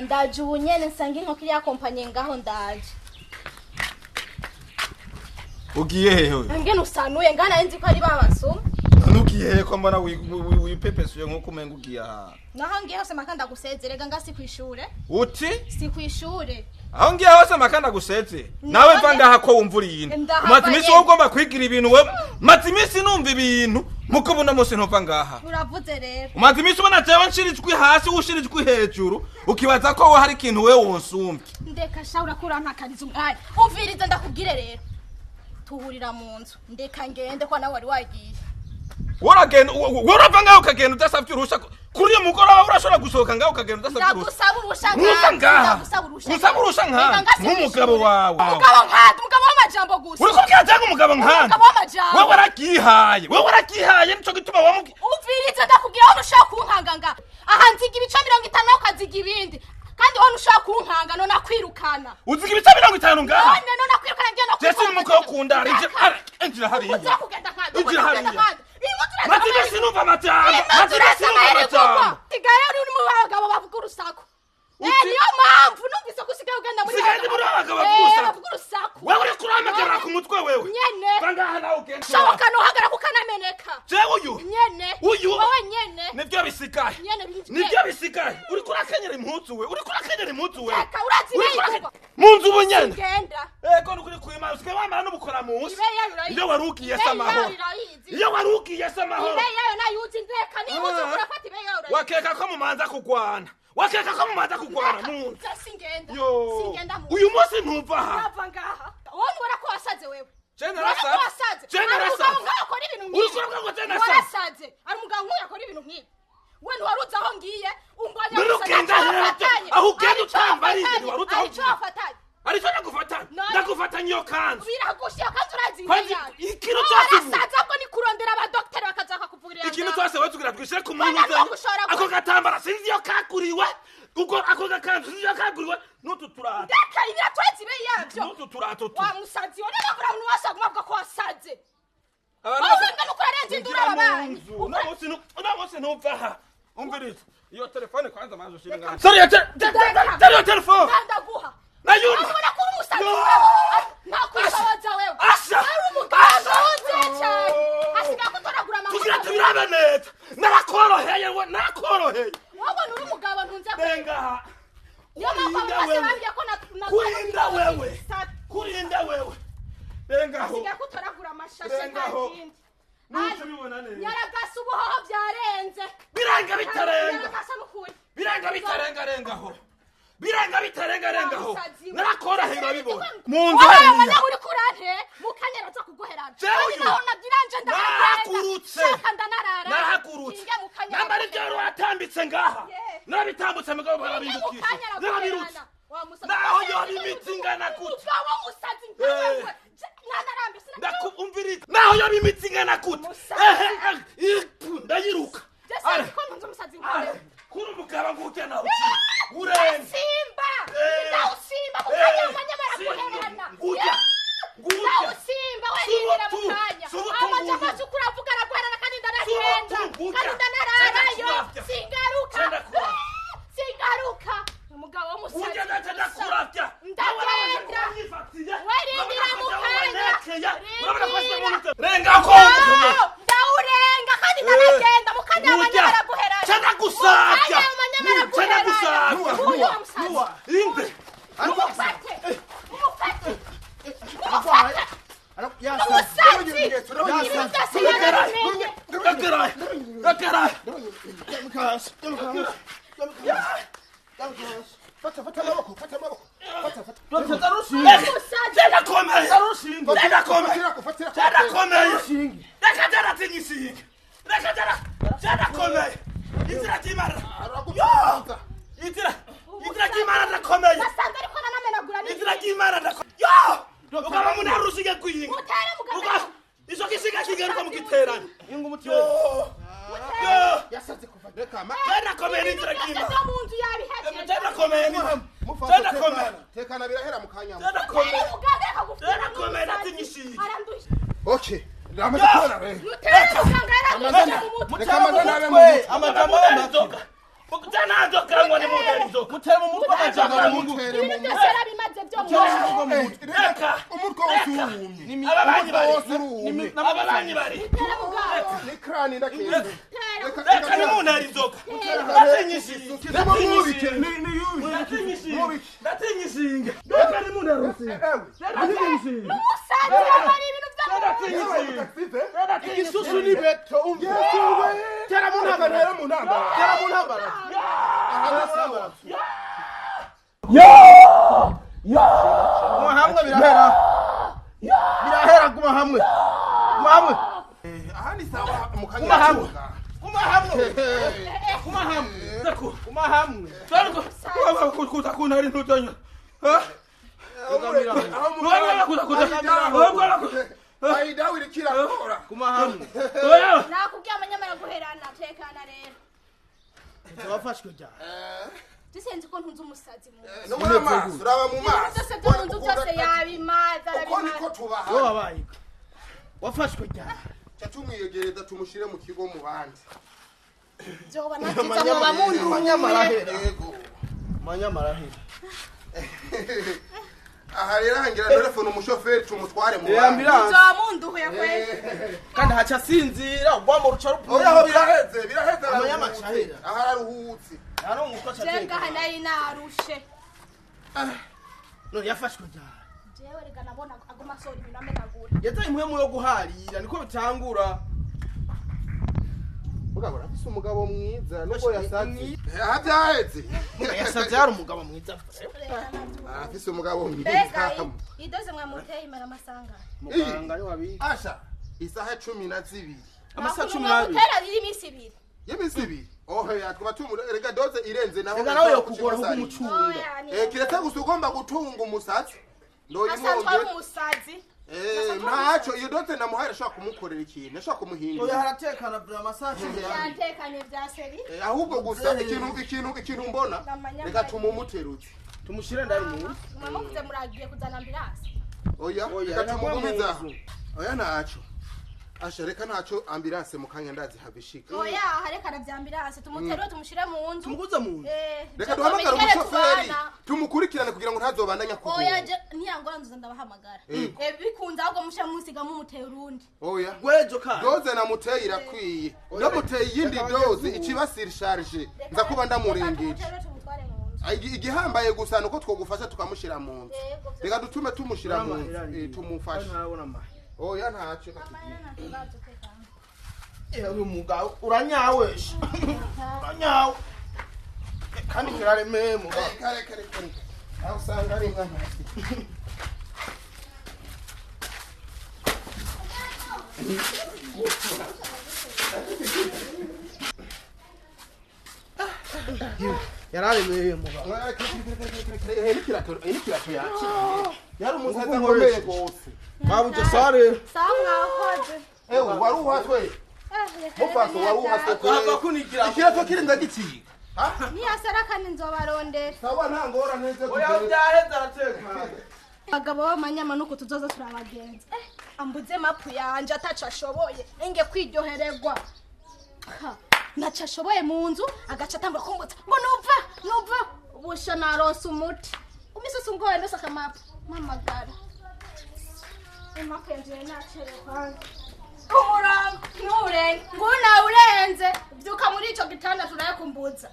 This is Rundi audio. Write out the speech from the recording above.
ndaje ubunyene nsanga inkoko ya kompanye ngaho ndaje. Ugiye hehe? Ngene usanuye ngana nzi ko ari babasuma. Nugiye hehe ko mbona wipepesuye nko kumenga ugiye aha? Naho ngiye hose makanda gusezerega ngasi kwishure. Uti? Si kwishure. Aho ngiye hose makanda guseze. Nawe mva ngaha ko wumvura yindi. Matimisi wo ugomba kwigira ibintu we. Matimisi numva ibintu muko buno mose ntova ngaha. Uravuze rero. Matimisi ubona jewe nshirijwe hasi ushirijwe hejuru ukibaza ko hari ikintu we wonsumbye. Ndeka shaura kura ntakariza umwanya. Uvirize ndakubwire rero. Tuhurira mu nzu. Ndeka ngende ko nawe wari wagiye. Warava ngaho ukagenda udasabye urusha kuri mugoroba urashobora gusohoka ngaho ukagenda udasabye urusha. Ndagusaba urusha ngaha. Usaba urusha ngaha. Nk'umugabo wawe. Umugabo w'amajambo gusa. Uri kubwira cyangwa umugabo nkana? Umugabo w'amajambo. Wewe warakihaye nico gituma wamubwiye. Uvirize ndakubwira aho ushaka kunkanga. Aha nziga ibice 50 ukaziga ibindi. Kandi wowe ushaka kunkanga none akwirukana. Uziga ibice 50 ngaha? None akwirukana ngenda. Jesi n'umukwe ukunda injira hariya. Injira hariya. Matimisi numva matamba. Matimisi numva matamba. Tigara uri mu bagabo bavuga urusaku. Niyo mpamvu numvise ko usigaye ugenda muri bagabo bavuga urusaku. Wewe uri kuramagara ku mutwe wewe. Nyene. Bangaha nawe ugenda. Shoboka no hagara kukanameneka. Je uyu. Nyene. Wowe nyene. Nibyo bisikaye. Nibyo bisikaye. Uri kurakenyera impuzu we. Uri kurakenyera impuzu we. Eka urazi neza. Munzu bunyene. Genda. Ko nukuri kwima usigaye wamara n'ubukora munsi. Iyo warukiye samahoro. Iyo warukiye samahoro. Ibe yayo nayuzi ndeka ni uzi kurafata ibe yayo. Wakeka ko mumanza kugwana. Wakeka ko mumanza kugwana munsi. Singenda. Singenda munsi. Uyu munsi ntuva aha. Nava ngaha. Wowe ngora ko wasaze wewe. Generasa. Akora ibintu nk'ibi. Urikora ngo generasa. Wasaze. Ari umugabo nk'uyu akora ibintu nk'ibi. We ntiwarutse aho ngiye umbanya urugenda aho ugenda utambariye warutse aho ufatanye. Ariko ndagufatanya iyo kanzu. Biragushiye kanzu urazi. Ikintu cyose wasaze ko ni kurondera abadokiteri bakazaka kuvurira. Ikintu cyose watugira twishire ku muntu uzanye. Ako gatambara sinzi iyo kakuriwe. Uko ako gakanzu sinzi iyo kakuriwe. Nutu turata. Ndeka ibira twezi be yavyo. Nutu turata tu. Wa musazi wone bagura abantu basaguma bwa ko wasaze. Abantu nuko arenze indura ababanyi. Unamose ntuva aha. Umviriza. Iyo telefone kwanza mazo shiringa. Sorry yo telefone. Ndaguha. Nayuma. Ubona ko umusazi. Nakubaza wewe. Asha. Ari umugabo uze cyane. Asiga ko toragura amaguru. Kugira tubirabe neza. Narakoroheye we narakoroheye. Wabona uri umugabo ntunze ko. Benga. Kurinda wewe. Kurinda wewe. Benga ho. Asiga ko toragura amashashe kandi. Nuko bibona neza. Yaragasa ubuhoho byarenze. Biranga bitarenga. Yaragasa mukuye. Biranga bitarengarengaho. Biranga bitarengarengaho. Narakorohera bibona. Munzu hariya. Wabona uri kurante mukanyera za kugoherana. Naho nabyiranje ndahagurutse. Ndanarara. Nahagurutse. Nambari byo watambitse ngaha. Nabitambutse mugabo barabindukije. Nabirutse. Naho yo bimitingana kuti. Wa musazi nkawe. Ndakumvirira. Naho yo bimitingana kuti. Ndayiruka. Jese ko ntunze umusazi nkawe. Kuri umugabo ngujyana uki. Urenze. Simba. Ndawusimba mukanya manyamara kuherana. Nguja. Ndawusimba werindira mukanya. Amaja mazu kuravuga aragwarana kandi ndanagenda. Kandi ndanararayo. Singaruka. Singaruka. Umugabo w'umusazi. Ugenda kuravya. Ndagenda. Werindira mukanya. Renga ko. Ndawurenga kandi ndanagenda mukanya manyamara kuherana. Chana gusavya. Chana gusavya. Inde. Umufate. Okay. Jana nzoka ngo ni munari nzoka. Mutere mu mutwe bajana mu mutwe. Ibintu byose yarabimaze byo mu umutwe w'uwumye Ababanyi bari. ababanyi bari. ni krani ndakeze Reka ni munari nzoka. Ndatenyishije. ni yubi Ndatenyishinga. Reka ni munari nzoka. Ndatenyishinga. Umusazi yamara ibintu byo isusu ni beto umyesuwe tera mu ntambara Hamwe birahera kuma hamwe ahandi sawa mukanya kuma hamwe kutakuna ari ntutonya aida wirikira kora kuma hamwe nakubwiye amanyamara guherana tekana rero wafashwe ja dusenze ko ntunze umusazi mu no muri amaso uraba mu maso byose tunze byose yabimaza uko niko tubaha yo wabaye wafashwe ja tumwiyegereza tumushire mu kigo mu bandi byoba nakiza mu bamundu yego manyamarahera aha rero hangira telefone umushoferi tumutware mu bandi ambulance byomunduhuye kwe kandi haca sinzira ugwa mu ruca rupu oya ho biraheze amanyamacahera aha araruhutse hano umutwe jenga hanari narushe none yafashwe ja jewe rega nabona agoma sori ibintu amenagura yataye impwemu yo guharira niko bitangura ugabura afise umugabo mwiza nubwo yasaze aha byaheze yasaze yari umugabo mwiza afise umugabo mwiza idoze mwamuteye imara amasanga muganga ari wabi asha isaha 12 amasaha 12 mwamutera iri imisi ibiri y'imisi ibiri oho yatwa tumurega doze irenze naho rega nawe yokugora kuko umucunga kiretse gusa ugomba gutunga umusatsi asanzwe umusazi ntaco iyo doze namuhaye ashaka kumukorera ikintu ashaka kumuhindura oya haratekana bya amasaha 12 yantekanye bya seri ahubwo gusa ikintu mbona reka tumumuterutse tumushire ndari mu mwamuvuze muragiye kuzana ambulance oya reka tumugumiza oya ntaco asha reka ntaco ambulance mu kanya ndazi habishika oya harekana bya ambulance tumuterure tumushire mu nzu tumuguze mu nzu reka duhamagara umushoferi tumukurikirane kugira ngo ntazobandanya kugura oya ntiyangora nzuza ndabahamagara bikunze ahubwo mushe musiga mumuteye urundi oya gwejo ka doze namuteye irakwiye ndamuteye iyindi doze ikibasira charge nza kuba ndamurengije igihambaye gusa nuko twogufasha tukamushira mu nzu reka dutume tumushira mu nzu tumufasha oya ntaco uyu mugabo uranyawesha uranyawe kandi kiraremeye mugabo kare aho usanga ari mwana yararemeye mugabo nikirato yaki yari umusaza akomeye gose babuje sare sawa mwakoze wari uhatwe mufaso wari uhatwe kwava kunigira ikirato kirinda giciye niyasara kandi nzobarondera sawa nta ngora neze oya byaheza aratekana abagabo b'amanyama nuko tuzoza turabagenza ambuze mapu yanje ataca ashoboye enge kwiryohererwa naca ashoboye mu nzu agaca atambura kumbutsa ngo numva ubusha naronse umuti umisose ungoye ndose akamapu mpamagara imapu yanje nacerekwange umurango nturenge nguna urenze byuka muri ico gitanda turayakumbuza